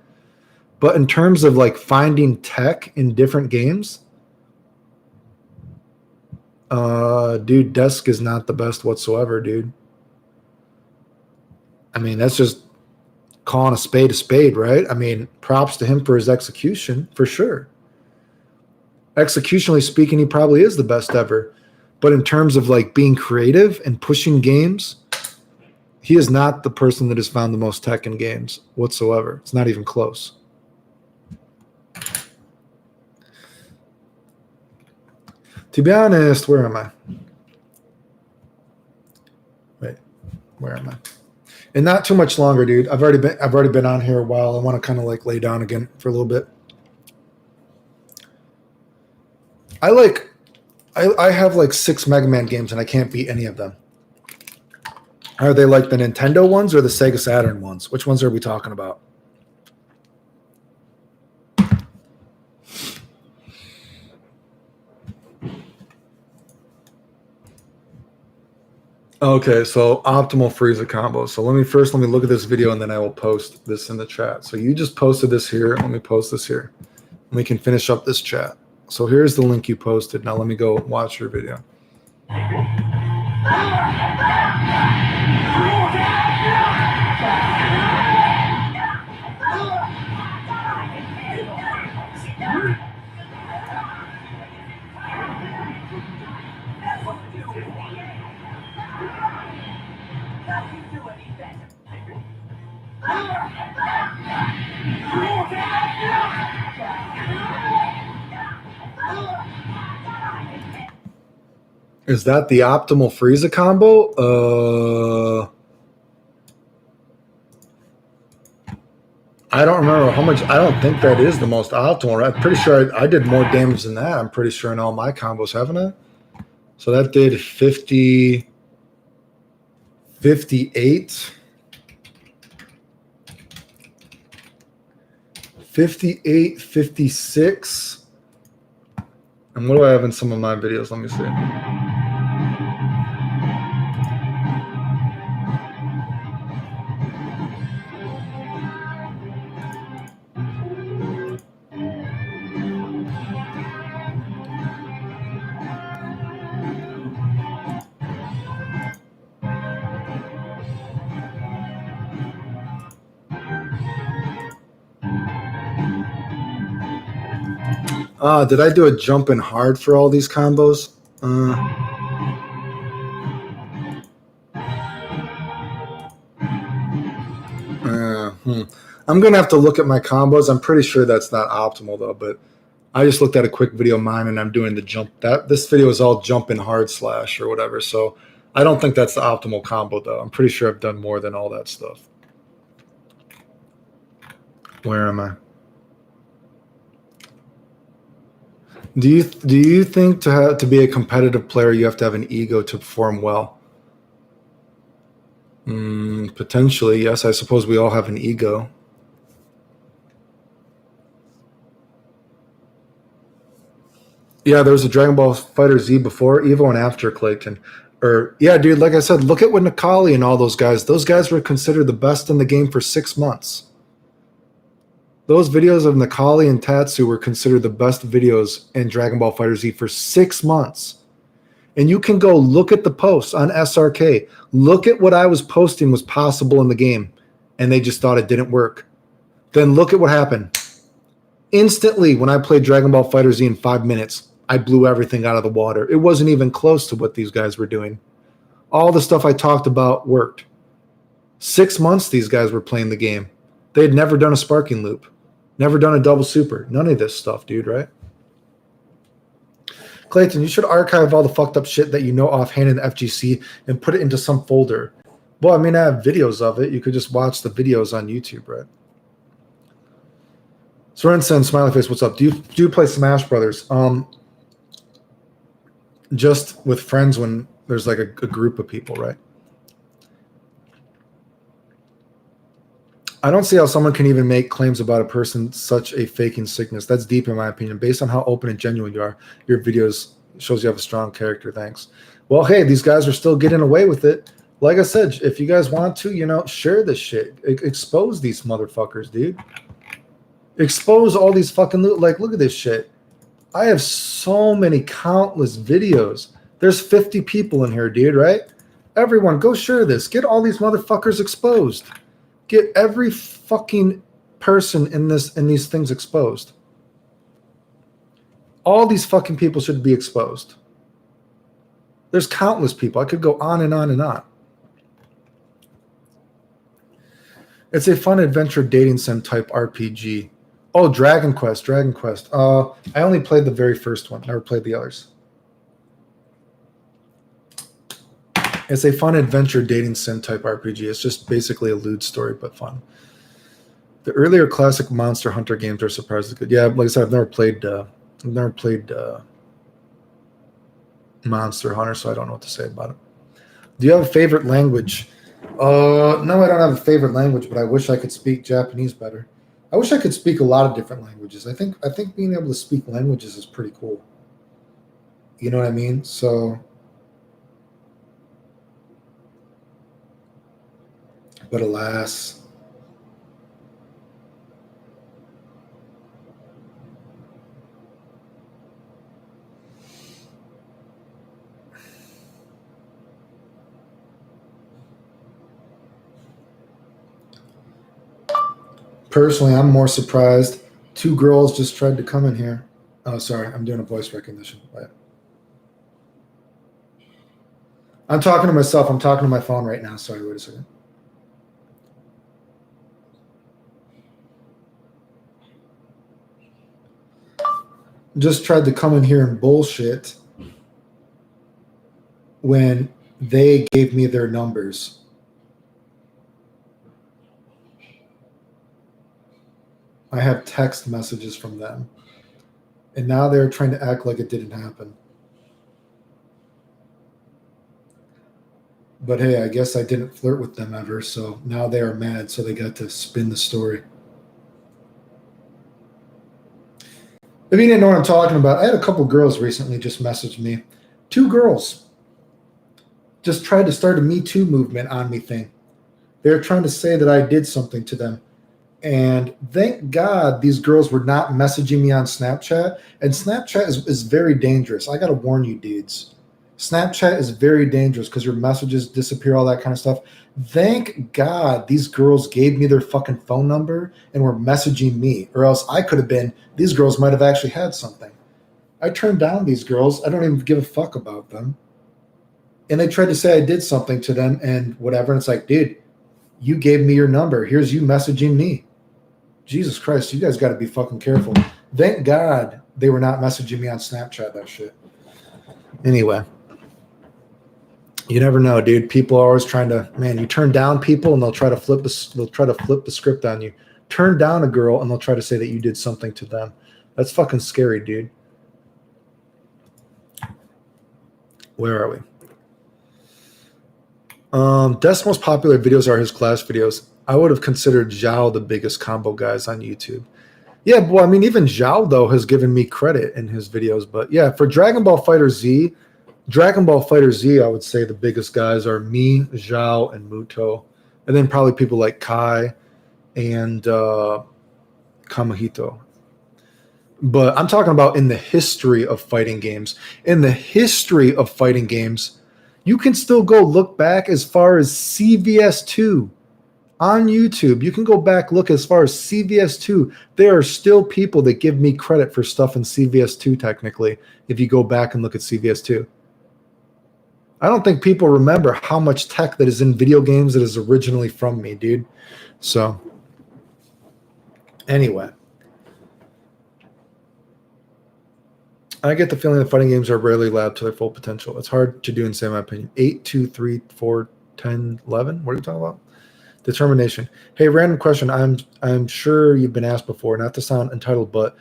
But in terms of like finding tech in different games, dude, Desk is not the best whatsoever, dude. I mean, that's just calling a spade, right? I mean, props to him for his execution, for sure. Executionally speaking, he probably is the best ever. But in terms of like being creative and pushing games, he is not the person that has found the most tech in games whatsoever. It's not even close. To be honest, where am I? Wait, where am I? And not too much longer, dude. I've already been on here a while. I want to kind of like lay down again for a little bit. I have like 6 Mega Man games and I can't beat any of them. Are they like the Nintendo ones or the Sega Saturn ones? Which ones are we talking about? Okay, so optimal Frieza combo. So let me look at this video and then I will post this in the chat. So you just posted this here. Let me post this here. And we can finish up this chat. So here's the link you posted. Now let me go watch your video. Is that the optimal Frieza combo? I don't remember how much. I don't think that is the most optimal. I'm pretty sure I did more damage than that. I'm pretty sure in all my combos, haven't I? So that did 50, 58, 58, 56. And what do I have in some of my videos? Let me see. Did I do a jump in hard for all these combos? I'm going to have to look at my combos. I'm pretty sure that's not optimal, though. But I just looked at a quick video of mine, and I'm doing the jump. This video is all jump in hard slash or whatever. So I don't think that's the optimal combo, though. I'm pretty sure I've done more than all that stuff. Where am I? Do you think to be a competitive player you have to have an ego to perform well? Potentially, yes. I suppose we all have an ego. Yeah, there was a Dragon Ball Fighter Z before Evo and after Clayton. Or yeah, dude. Like I said, look at what Nikali and all those guys. Those guys were considered the best in the game for 6 months. Those videos of Nikali and Tatsu were considered the best videos in Dragon Ball Fighter Z for 6 months. And you can go look at the posts on SRK. Look at what I was posting was possible in the game, and they just thought it didn't work. Then look at what happened. Instantly, when I played Dragon Ball Fighter Z in 5 minutes, I blew everything out of the water. It wasn't even close to what these guys were doing. All the stuff I talked about worked. 6 months these guys were playing the game. They had never done a sparking loop, never done a double super. None of this stuff, dude, right? Clayton, you should archive all the fucked up shit that you know offhand in the FGC and put it into some folder. Well, I mean, I have videos of it. You could just watch the videos on YouTube, right? Sorensen, smiley face, what's up? Do you play Smash Brothers? Just with friends when there's like a group of people, right? I don't see how someone can even make claims about a person such a faking sickness. That's deep in my opinion. Based on how open and genuine you are, your videos shows you have a strong character. Thanks. Well, hey, these guys are still getting away with it. Like I said, if you guys want to, share this shit. Expose these motherfuckers, dude. Expose all these fucking look at this shit. I have so many countless videos. There's 50 people in here, dude, right? Everyone, go share this. Get all these motherfuckers exposed. Get every fucking person in these things exposed. All these fucking people should be exposed. There's countless people. I could go on and on and on. It's a fun adventure dating sim type RPG. Oh, Dragon Quest. I only played the very first one. Never played the others. It's a fun adventure dating sim type RPG. It's just basically a lewd story, but fun. The earlier classic Monster Hunter games are surprisingly good. Yeah, like I said, I've never played Monster Hunter, so I don't know what to say about it. Do you have a favorite language? No, I don't have a favorite language, but I wish I could speak Japanese better. I wish I could speak a lot of different languages. I think being able to speak languages is pretty cool. You know what I mean? So, but alas. Personally, I'm more surprised. 2 girls just tried to come in here. Oh, sorry. I'm doing a voice recognition. Wait. I'm talking to myself. I'm talking to my phone right now. Sorry, wait a second. Just tried to come in here and bullshit when they gave me their numbers. I have text messages from them. And now they're trying to act like it didn't happen. But hey, I guess I didn't flirt with them ever, so now they are mad, so they got to spin the story. If you didn't know what I'm talking about, I had a couple girls recently just message me. Two girls just tried to start a Me Too movement on me thing. They're trying to say that I did something to them. And thank God these girls were not messaging me on Snapchat. And Snapchat is very dangerous. I got to warn you, dudes. Snapchat is very dangerous because your messages disappear, all that kind of stuff. Thank God these girls gave me their fucking phone number and were messaging me, or else I could have been, these girls might have actually had something. I turned down these girls. I don't even give a fuck about them. And they tried to say I did something to them and whatever. And it's like, dude, you gave me your number. Here's you messaging me. Jesus Christ, you guys got to be fucking careful. Thank God they were not messaging me on Snapchat, that shit. Anyway, you never know, dude. People are always trying to, man, you turn down people and they'll try to flip the script on you. Turn down a girl and they'll try to say that you did something to them. That's fucking scary, dude. Where are we? Des' most popular videos are his class videos. I would have considered Zhao the biggest combo guys on YouTube. Yeah, well, I mean, even Zhao though has given me credit in his videos, but yeah, for Dragon Ball Fighter Z, I would say the biggest guys are me, Zhao, and Muto, and then probably people like Kai and Kamahito. But I'm talking about in the history of fighting games. In the history of fighting games, you can still go look back as far as CVS2 on YouTube. You can go back, look as far as CVS2. There are still people that give me credit for stuff in CVS2, technically, if you go back and look at CVS2. I don't think people remember how much tech that is in video games that is originally from me, dude. So, anyway, I get the feeling that fighting games are rarely allowed to their full potential. It's hard to do and say, in my opinion. 8, 2, 3, 4, 10, 11. What are you talking about? Determination. Hey, random question. I'm sure you've been asked before, not to sound entitled, but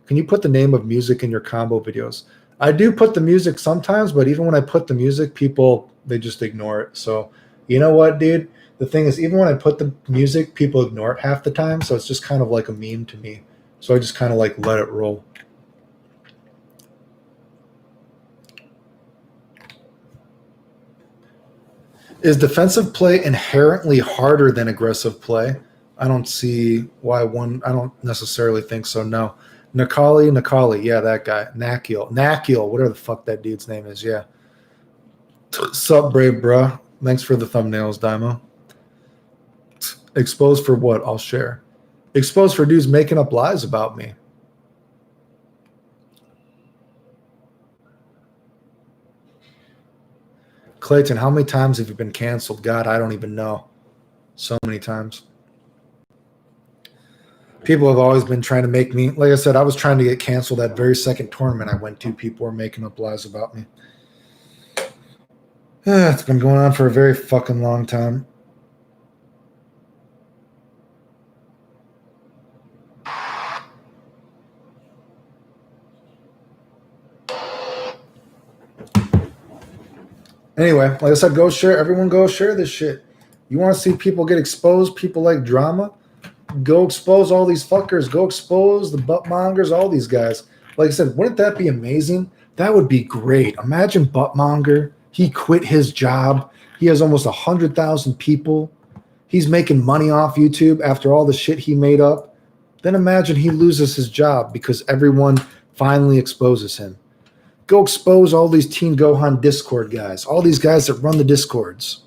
can you put the name of music in your combo videos? I do put the music sometimes, but even when I put the music, people they just ignore it. So you know what, dude? The thing is, even when I put the music, people ignore it half the time. So it's just kind of like a meme to me. So I just kind of like let it roll. Is defensive play inherently harder than aggressive play? I don't see why one. I don't necessarily think so. No, Nakali, yeah, that guy, Nakil, whatever the fuck that dude's name is. Yeah, sup, brave bruh. Thanks for the thumbnails, Dymo. Exposed for what? I'll share. Exposed for dudes making up lies about me. Clayton, how many times have you been canceled? God, I don't even know. So many times. People have always been trying to make me, like I said, I was trying to get canceled that very second tournament I went to. People were making up lies about me. It's been going on for a very fucking long time. Anyway, like I said, go share. Everyone go share this shit. You want to see people get exposed? People like drama? Go expose all these fuckers. Go expose the buttmongers, all these guys. Like I said, wouldn't that be amazing? That would be great. Imagine Buttmonger. He quit his job. He has almost 100,000 people. He's making money off YouTube after all the shit he made up. Then imagine he loses his job because everyone finally exposes him. Go expose all these Teen Gohan Discord guys, all these guys that run the Discords.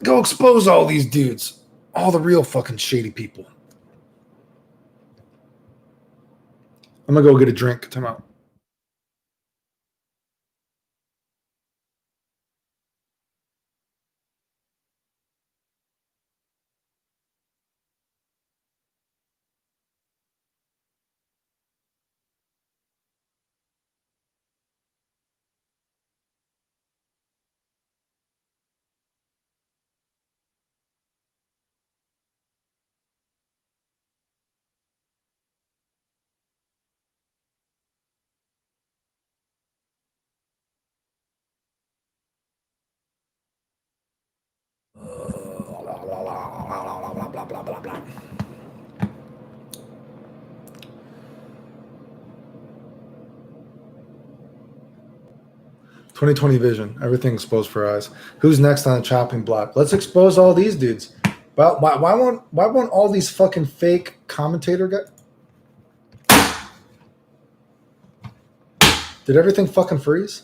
Go expose all these dudes, all the real fucking shady people. I'm gonna go get a drink. Time out. blah, blah, blah. "2020 vision. Everything exposed for eyes. Who's next on the chopping block? Let's expose all these dudes. But why won't all these fucking fake commentator guys? Did everything fucking freeze?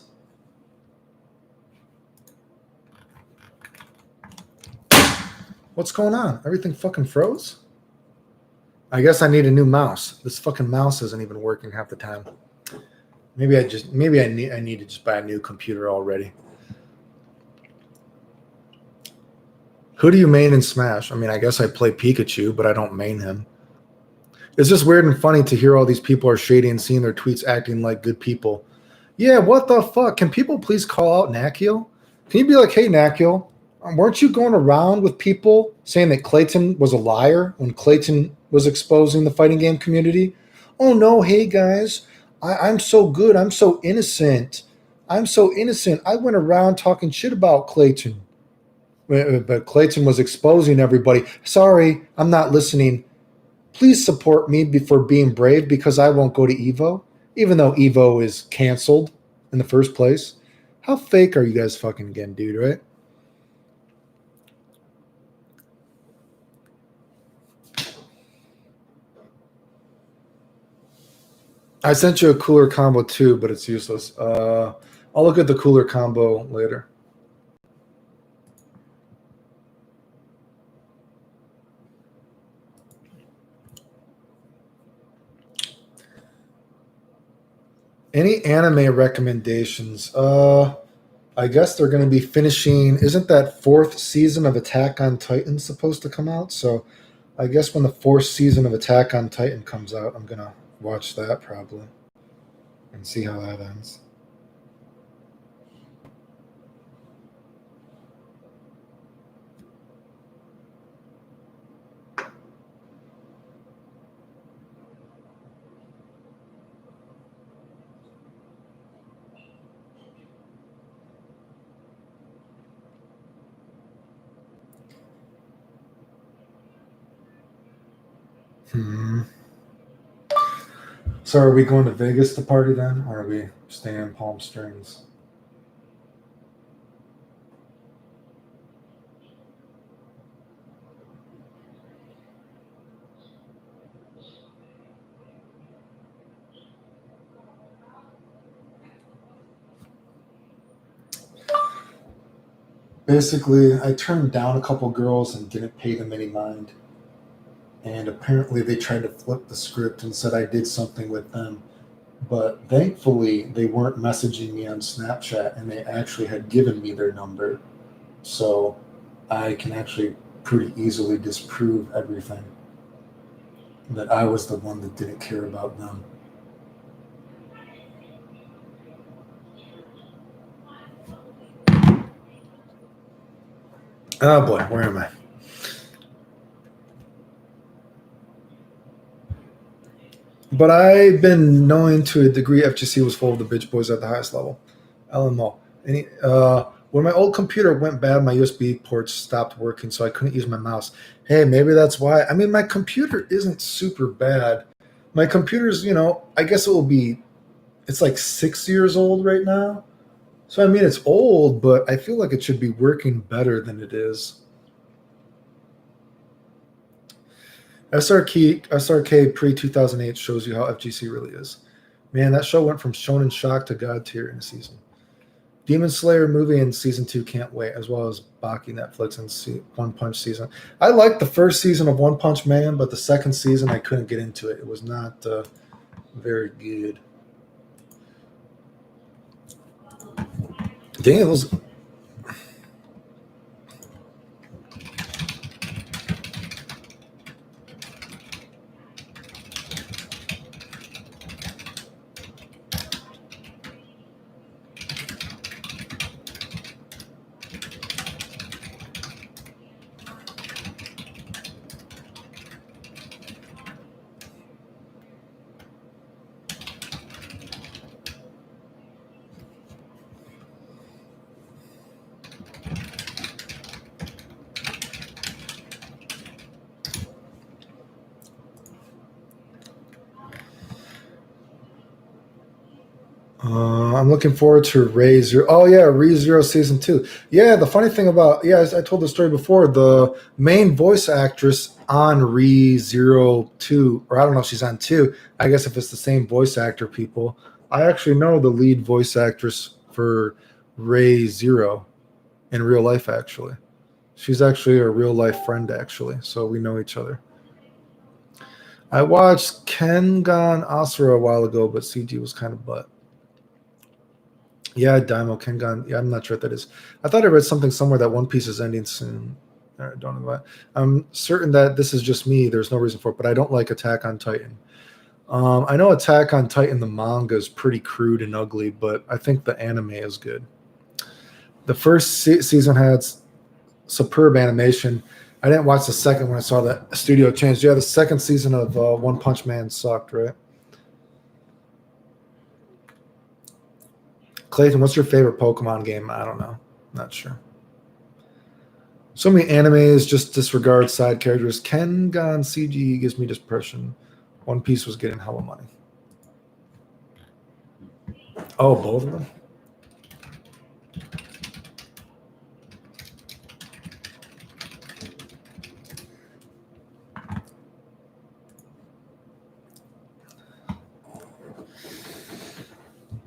What's going on? Everything fucking froze? I guess I need a new mouse. This fucking mouse isn't even working half the time. Maybe I need to just buy a new computer already. Who do you main in Smash? I mean, I guess I play Pikachu, but I don't main him. It's just weird and funny to hear all these people are shady and seeing their tweets acting like good people. Yeah, what the fuck? Can people please call out Nakiel? Can you be like, hey, Nakiel, weren't you going around with people saying that Clayton was a liar when Clayton was exposing the fighting game community? Oh, no, hey, guys, I'm so good. I'm so innocent. I'm so innocent. I went around talking shit about Clayton. But Clayton was exposing everybody. Sorry, I'm not listening. Please support me for being brave because I won't go to Evo, even though Evo is canceled in the first place. How fake are you guys fucking again, dude, right? I sent you a cooler combo too, but it's useless. I'll look at the cooler combo later. Any anime recommendations? I guess they're going to be finishing. Isn't that fourth season of Attack on Titan supposed to come out? So I guess when the fourth season of Attack on Titan comes out, I'm going to watch that probably and see how that ends. So are we going to Vegas to party then, or are we staying in Palm Springs? Basically, I turned down a couple girls and didn't pay them any mind. And apparently they tried to flip the script and said I did something with them. But thankfully, they weren't messaging me on Snapchat and they actually had given me their number. So I can actually pretty easily disprove everything. That I was the one that didn't care about them. Oh boy, where am I? But I've been knowing to a degree FGC was full of the bitch boys at the highest level. LMO. When my old computer went bad, my USB ports stopped working, so I couldn't use my mouse. Hey, maybe that's why. I mean, my computer isn't super bad. My computer's, I guess it's like 6 years old right now. So, I mean, it's old, but I feel like it should be working better than it is. SRK pre 2008 shows you how FGC really is. Man, that show went from shonen shock to god tier in a season. Demon Slayer movie in season 2 can't wait, as well as Baki Netflix and One Punch season. I liked the first season of One Punch Man, but the second season I couldn't get into it. It was not very good. Dang, it was. I'm looking forward to Ray Zero. Oh yeah, Re Zero season 2. Yeah, the funny thing about I told the story before. The main voice actress on Re Zero 2, or I don't know if she's on 2. I guess if it's the same voice actor, people. I actually know the lead voice actress for Ray Zero in real life. Actually, she's actually a real life friend. Actually, so we know each other. I watched Kengan Asura a while ago, but CG was kind of butt. Yeah, Daimo Kengan. Yeah, I'm not sure what that is. I thought I read something somewhere that One Piece is ending soon. I don't know why. I'm certain that this is just me. There's no reason for it, but I don't like Attack on Titan. I know Attack on Titan, the manga, is pretty crude and ugly, but I think the anime is good. The first season had superb animation. I didn't watch the second when I saw that studio changed. Yeah, the second season of One Punch Man sucked, right? Clayton, what's your favorite Pokemon game? I don't know. Not sure. So many animes just disregard side characters. Kengan CG gives me depression. One Piece was getting hella money. Oh, both of them?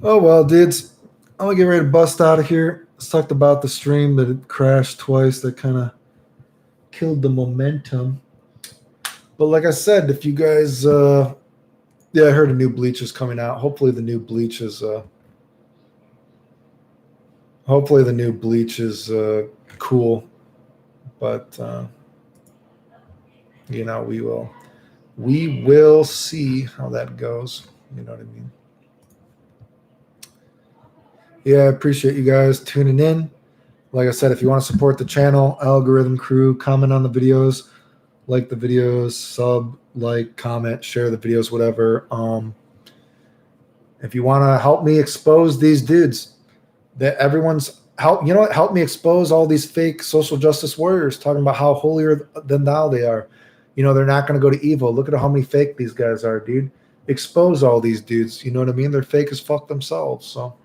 Oh, well, dudes. I'm going to get ready to bust out of here. Let's talk about the stream that it crashed twice. That kind of killed the momentum. But like I said, if you guys... yeah, I heard a new Bleach is coming out. Hopefully the new Bleach is... hopefully the new Bleach is cool. But, you know, we will see how that goes. You know what I mean? Yeah, I appreciate you guys tuning in. Like I said, if you want to support the channel, Algorithm Crew, comment on the videos, like the videos, sub, like, comment, share the videos, whatever. If you want to help me expose these dudes, that everyone's help, you know what? Help me expose all these fake social justice warriors talking about how holier than thou they are. You know, they're not going to go to Evo. Look at how many fake these guys are, dude. Expose all these dudes. You know what I mean? They're fake as fuck themselves. So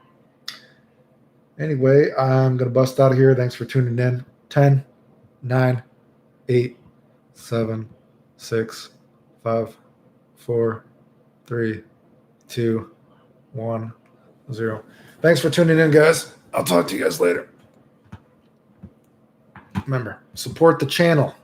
anyway, I'm going to bust out of here. Thanks for tuning in. 10, 9, 8, 7, 6, 5, 4, 3, 2, 1, 0. Thanks for tuning in, guys. I'll talk to you guys later. Remember, support the channel.